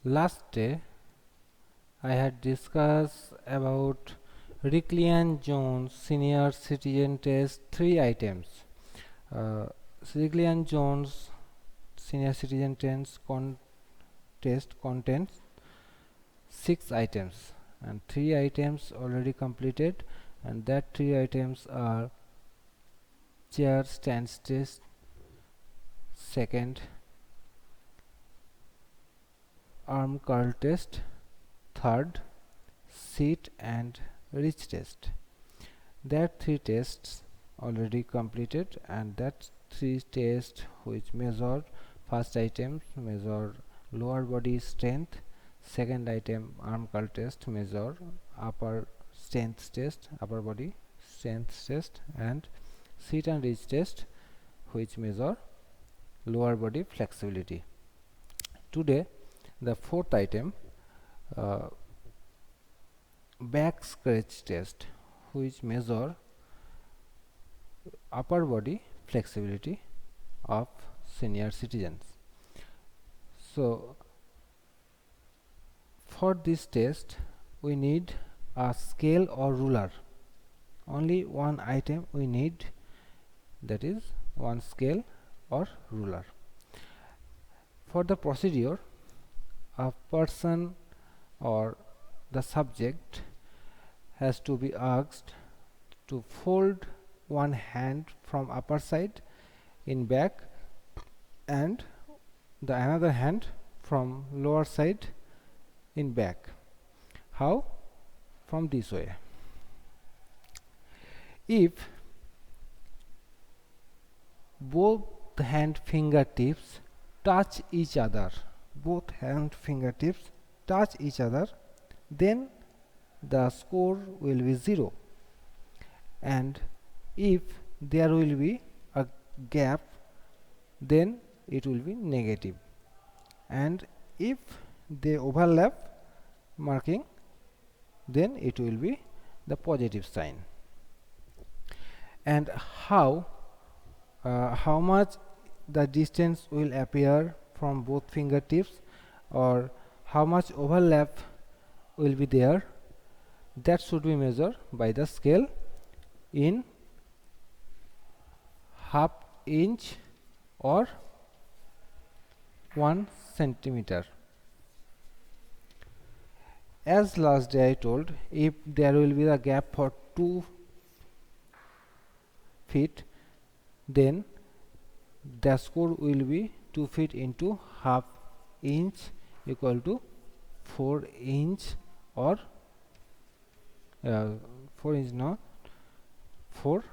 Last day I had discussed about Rikli and Jones Senior Citizen Test 3 items. Uh, Rikli and Jones Senior Citizen Test contains 6 items and 3 items already completed, and that 3 items are chair stance test, second arm curl test, third sit and reach test. That 3 tests already completed, and that 3 tests which measure first item measure lower body strength, second item arm curl test measure upper strength test, upper body strength test, and sit and reach test which measure lower body flexibility. Today the fourth item, uh, back scratch test, which measure upper body flexibility of senior citizens. So for this test we need a scale or ruler. Only one item we need, that is one scale or ruler. For the procedure, a person or the subject has to be asked to fold one hand from upper side in back and the another hand from lower side in back. How? From this way. If both hand fingertips touch each other, then the score will be 0, and if there will be a gap, then it will be negative, and if they overlap marking, then it will be the positive sign. And how much the distance will appear from both fingertips, or how much overlap will be there, that should be measured by the scale in half inch or 1 centimeter. As last day I told, if there will be a gap for 2 feet, then the score will be 2 feet into half inch equal to 4 inch, or 4 inch, not 4.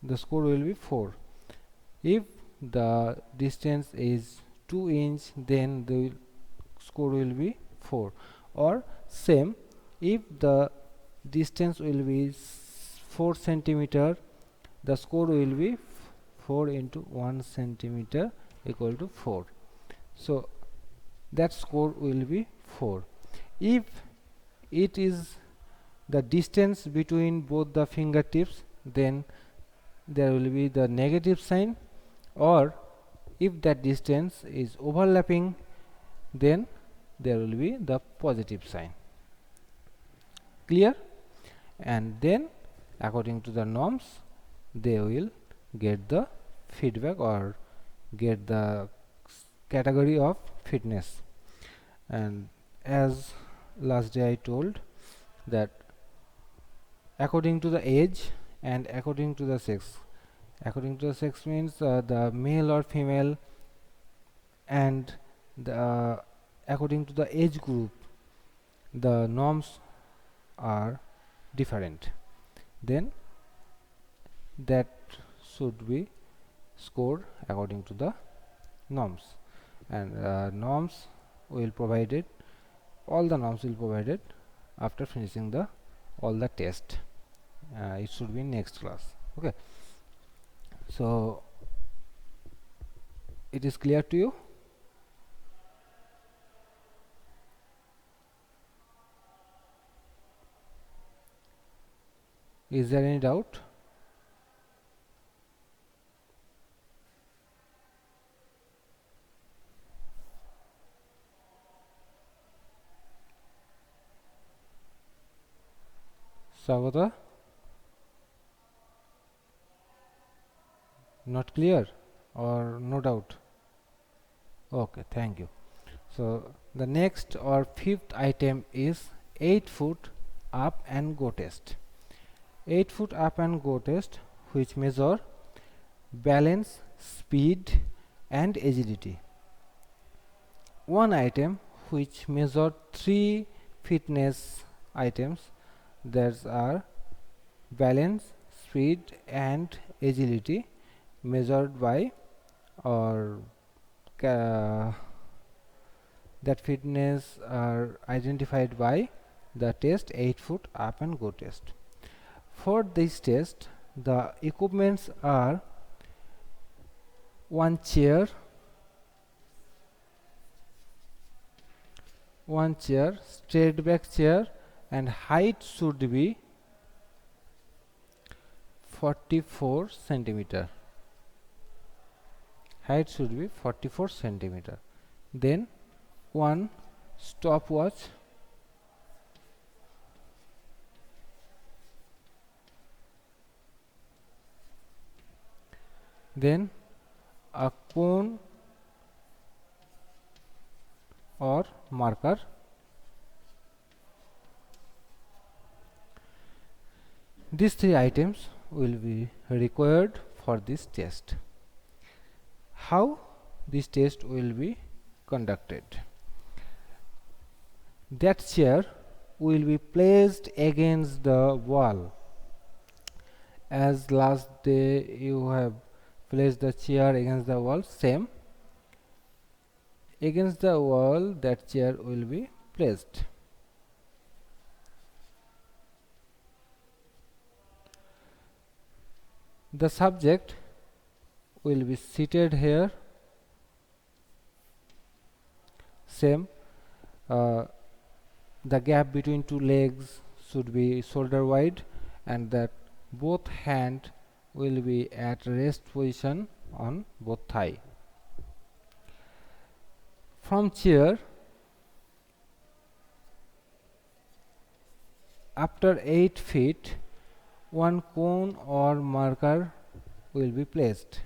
The score will be 4. If the distance is 2 inch, then the score will be 4. Or same, if the distance will be 4 centimeter, the score will be 4 into 1 centimeter equal to 4. So that score will be 4. If it is the distance between both the fingertips, then there will be the negative sign, or if that distance is overlapping, then there will be the positive sign. Clear? And then according to the norms, they will get the feedback or get the category of fitness. And as last day I told, that according to the age and according to the sex. According to the sex means the male or female, and the according to the age group, the norms are different. Then that should be scored according to the norms, and norms will provided, all the norms will provided after finishing the all the test. It should be next class. Okay, so it is clear to you? Is there any doubt? Swagata, not clear or no doubt? Okay, thank you. So the next or fifth item is 8 foot up and go test. 8 foot up and go test, which measure balance, speed and agility. One item which measure 3 fitness items, that are balance, speed and agility, measured by or that fitness are identified by the test 8 foot up and go test. For this test, the equipments are one chair, straight back chair, and height should be 44 centimeter. Height should be 44 centimeter. Then one stopwatch, then a cone or marker, these 3 items will be required for this test. How this test will be conducted? That chair will be placed against the wall. As last day you have placed the chair against the wall, same against the wall that chair will be placed. The subject will be seated here, same. The gap between two legs should be shoulder wide, and that both hand will be at rest position on both thigh. From chair, after 8 feet, one cone or marker will be placed.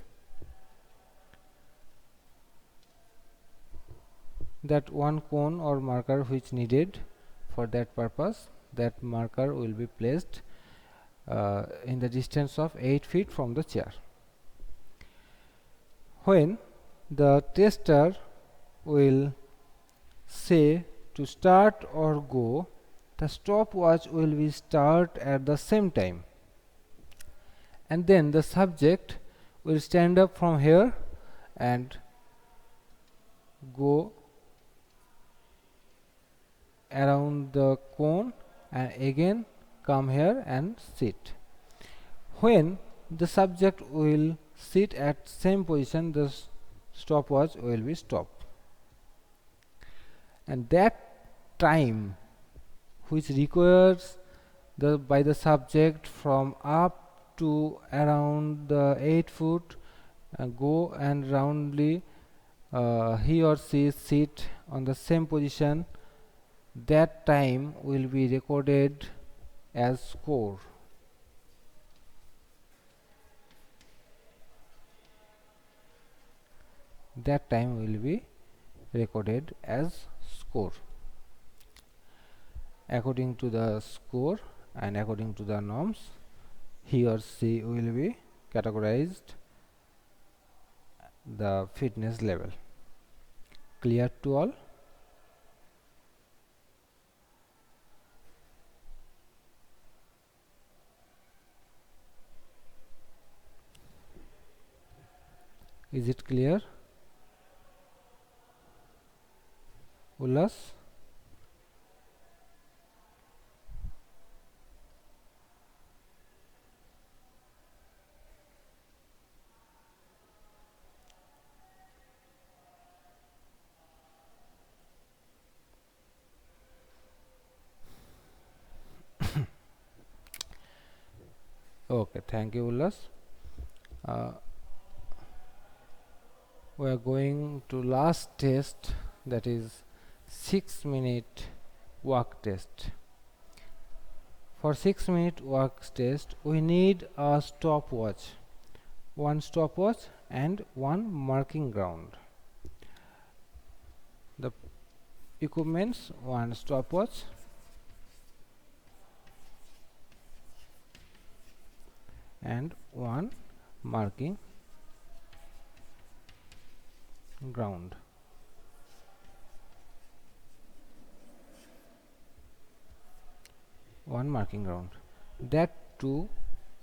That one cone or marker which needed for that purpose, that marker will be placed in the distance of 8 feet from the chair. When the tester will say to start or go, the stopwatch will be start at the same time, and then the subject will stand up from here and go around the cone and again come here and sit. When the subject will sit at same position, the stopwatch will be stopped, and that time which requires by the subject from up to around the 8 foot, go and roundly he or she sit on the same position, that time will be recorded as score. That time will be recorded as score. According to the score and according to the norms, he or she will be categorized the fitness level. Clear to all? Is it clear? Ullas? Okay, thank you, Ullas. We are going to last test, that is 6-minute walk test. For 6-minute walk test, we need a stopwatch, one stopwatch and one marking ground. The equipments: one stopwatch and one marking ground. One marking ground. That two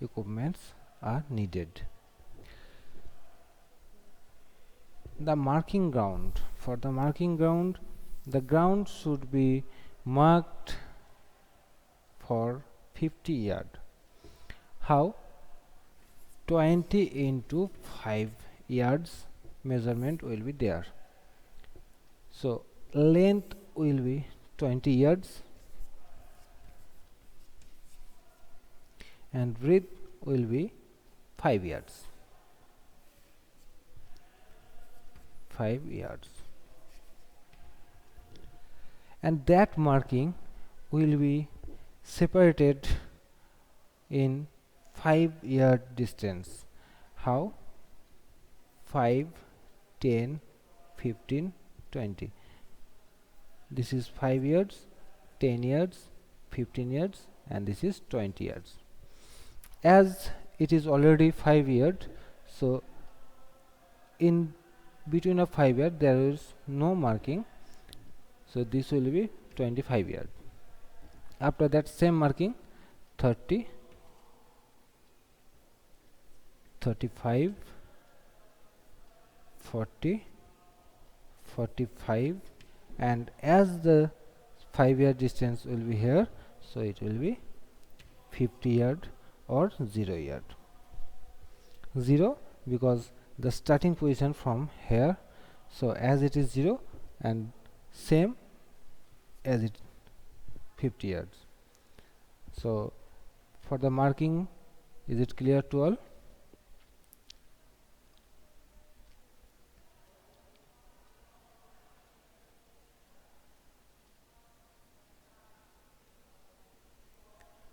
equipments are needed. The marking ground. For the marking ground, the ground should be marked for 50 yard. How? 20 into 5 yards measurement will be there. So length will be 20 yards and width will be 5 yards. 5 yards. And that marking will be separated in 5-yard distance. How? 5, 10, 15, 20. This is 5 yards, 10 yards, 15 yards, and this is 20 yards. As it is already 5 yards, so in between of 5 yards there is no marking, so this will be 25 yards. After that, same marking: 30, 35, 40, 45, and as the 5-yard distance will be here, so it will be 50 yard or 0 yard. 0 because the starting position from here, so as it is 0 and same as it 50 yards. So for the marking, is it clear to all?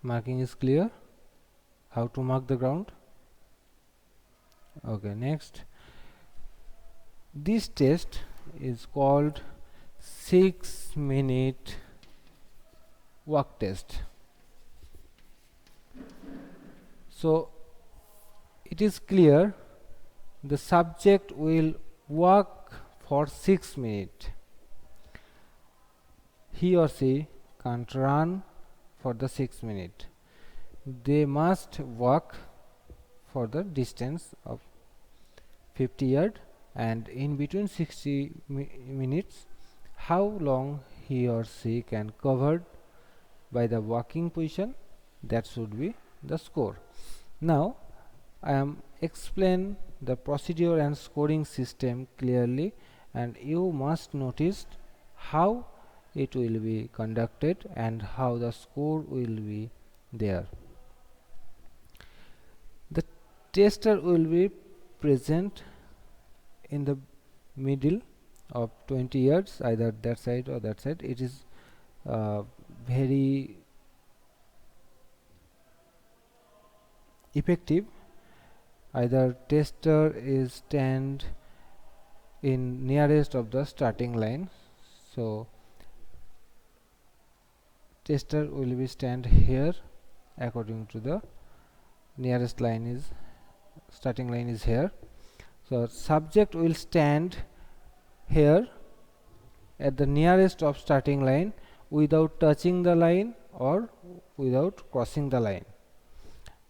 Marking is clear. How to mark the ground? Okay, next, this test is called 6-minute walk test. So it is clear the subject will walk for 6 minutes. He or she can't run for the 6 minutes. They must walk for the distance of 50 yard, and in between 60 minutes, how long he or she can cover by the walking position, that should be the score. Now I am explain the procedure and scoring system clearly, and you must notice how it will be conducted and how the score will be there. The tester will be present in the middle of 20 yards, either that side or that side. It is very effective. Either tester is stand in nearest of the starting line, so tester will be stand here according to the nearest line is starting line is here. So subject will stand here at the nearest of starting line without touching the line or without crossing the line.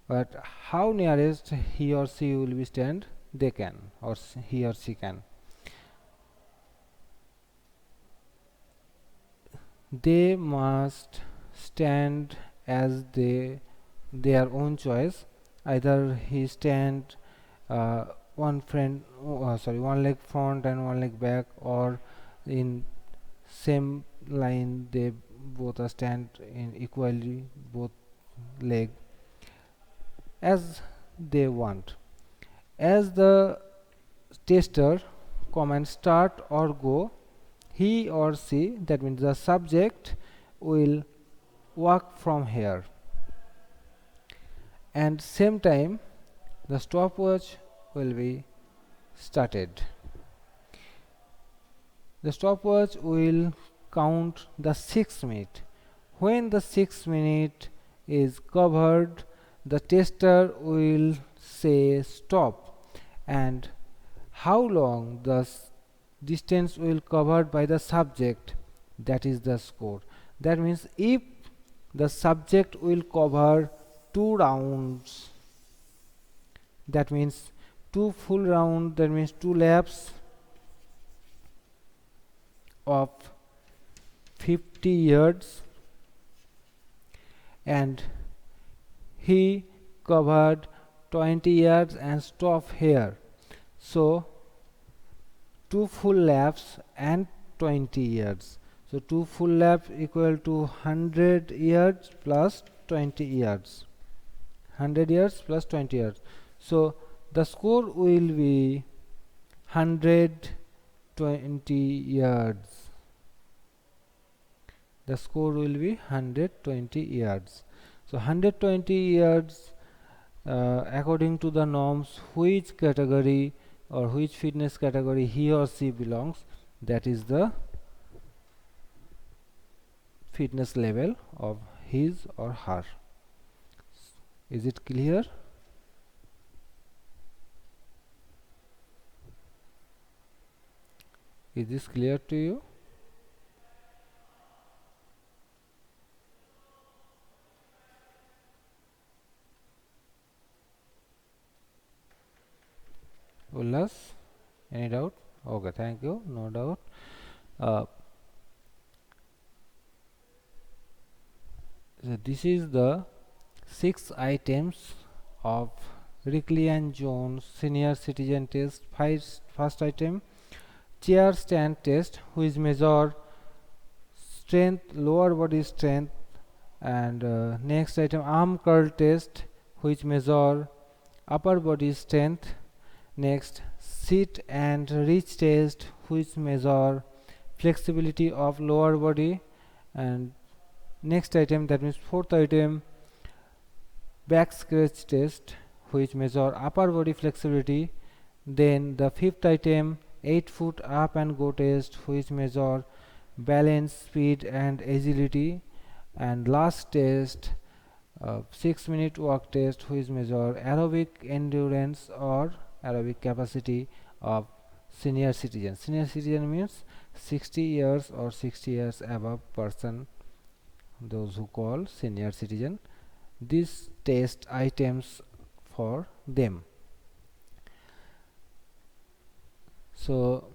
But how nearest he or she will be stand, they can, or he or she can. They must stand as their own choice. Either he stand one leg front and one leg back, or in same line they both are stand in equally both leg, as they want. As the tester command start or go, he or she, that means the subject, will walk from here. and same time the stopwatch will be started. The stopwatch will count the 6 minute. When the 6 minute is covered, the tester will say stop, and how long the distance will covered by the subject, that is the score. That means if the subject will cover 2 rounds, that means 2 full round, that means 2 laps of 50 yards, and he covered 20 yards and stop here. So 2 full laps and 20 yards. So 2 full laps equal to 100 yards plus 20 yards. 100 yards plus 20 yards. So the score will be 120 yards. The score will be 120 yards. So 120 yards, according to the norms, which category or which fitness category he or she belongs, that is the fitness level of his or her. Is it clear? Is this clear to you? Ullas, any doubt? Okay, thank you. No doubt. So this is the 6 items of Rikli and Jones senior citizen test. First item, chair stand test, which measure strength, lower body strength, and next item, arm curl test, which measure upper body strength. Next, sit and reach test, which measure flexibility of lower body. And next item, that means fourth item, back scratch test, which measure upper body flexibility. Then the fifth item, 8 foot up and go test, which measure balance, speed and agility. And last test, 6-minute walk test, which measure aerobic endurance or aerobic capacity of senior citizen. Senior citizen means 60 years or 60 years above person, those who call senior citizen. These test items for them. So